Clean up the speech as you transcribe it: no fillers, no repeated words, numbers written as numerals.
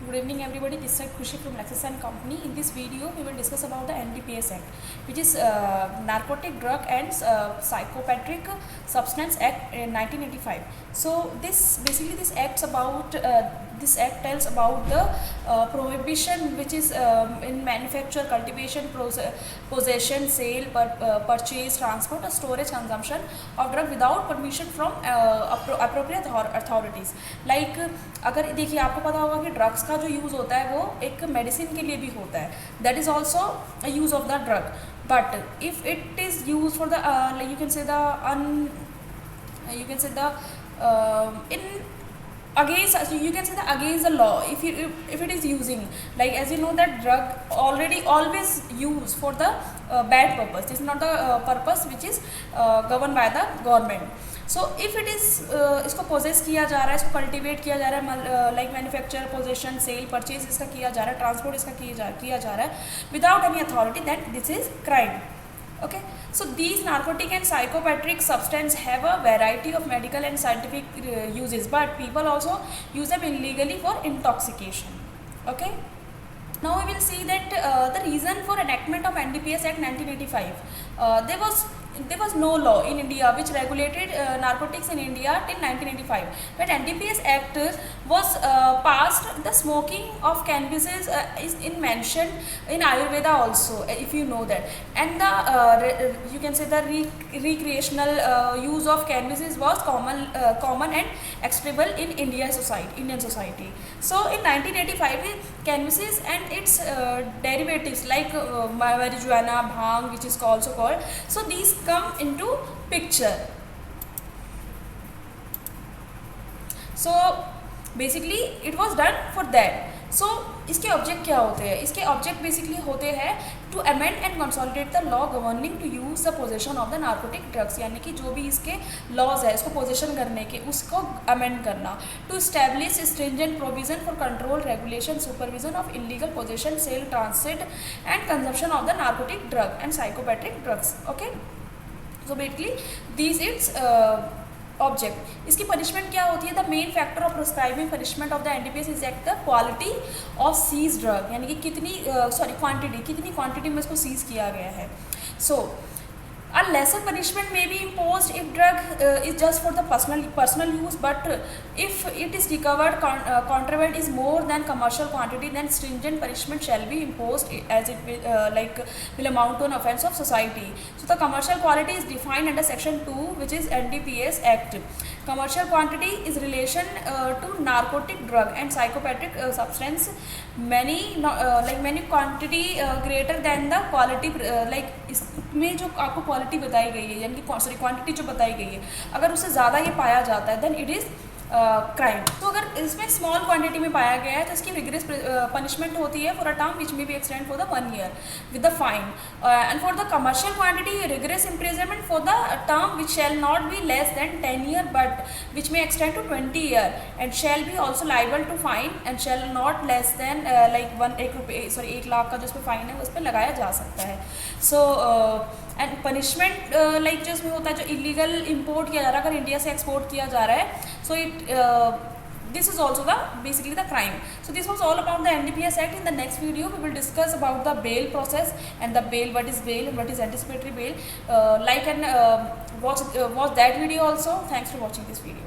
Good evening everybody, this is Khushi from Lexus & Company. In this video, we will discuss about the NDPS Act, which is Narcotic Drug and Psychopathic Substance Act in 1985. So this act tells about the prohibition which is in manufacture, cultivation, possession, sale, purchase, transport or storage consumption of drug without permission from appropriate authorities. Like अगर देखिए आपको पता होगा कि drugs का जो use होता है वो एक मेडिसिन के लिए भी होता है, that is also use of the drug. But if it is use for the you can say the in against the law, if it is using, like as you know that drug always used for the bad purpose. This is not the purpose which is governed by the government. So if it is इसको poses किया जा रहा है, इसको cultivate किया जा रहा है, like manufacture, possession, sale, purchase इसका किया जा रहा है, ट्रांसपोर्ट इसका किया जा रहा है without any authority, that this is crime. Okay, so these narcotic and psychopathic substances have a variety of medical and scientific uses, but people also use them illegally for intoxication. Okay, now we will see that the reason for enactment of NDPS Act 1985, there was no law in India which regulated narcotics in India till 1985. But NDPS Act was passed. The smoking of cannabis is mentioned in Ayurveda also, if you know that. And the you can say the recreational use of cannabis was common and acceptable in Indian society. So in 1985, cannabis and its derivatives like marijuana, bhang, which is also called, so these come into picture. So basically it was done for that. So इसके object क्या होते हैं? इसके object basically होते हैं to amend and consolidate the law governing to use the possession of the narcotic drugs, यानी कि जो भी इसके लॉज है इसको पोजेशन करने के उसको अमेंड करना. To establish stringent provision for control, regulation, supervision of illegal possession, sale, transit and consumption of the narcotic drug and psychotropic drugs. Okay, so basically this its object. इसकी punishment क्या होती है? The main factor of prescribing punishment of the NDPS is act the quality of seize drug, यानी कि कितनी quantity में इसको seize किया गया है. सो a lesser punishment may be imposed if drug is just for the personal use, but if it is recovered contraband is more than commercial quantity, then stringent punishment shall be imposed as it will amount to an offence of society. So the commercial quality is defined under section 2, which is NDPS Act. Commercial quantity is relation to narcotic drug and psychopathic substance. Many quantity greater than the quality, इसमें जो आपको quality बताई गई है, यानी कि quantity जो बताई गई है, अगर उससे ज़्यादा ये पाया जाता है देन इट इज़ क्राइम. तो अगर इसमें स्मॉल क्वांटिटी में पाया गया है तो इसकी रिग्रेस पनिशमेंट होती है for a term which may be extend for the 1 year with the fine. And for the commercial quantity rigorous imprisonment for the term which shall not be less than 10 year but which may extend to 20 year and shall be also liable to fine and shall not less than 1 lakh का जो इस पर fine है उस पर लगाया जा सकता है. सो एंड पनिशमेंट लाइक जो इसमें होता है, जो इलीगल इम्पोर्ट किया जा रहा है, अगर इंडिया से एक्सपोर्ट किया जा रहा है, सो this is also basically the crime. So this was all about the NDPS Act. In the next video we will discuss about the bail process and the bail, what is bail and what is anticipatory bail. Like and watch that video also. Thanks for watching this video.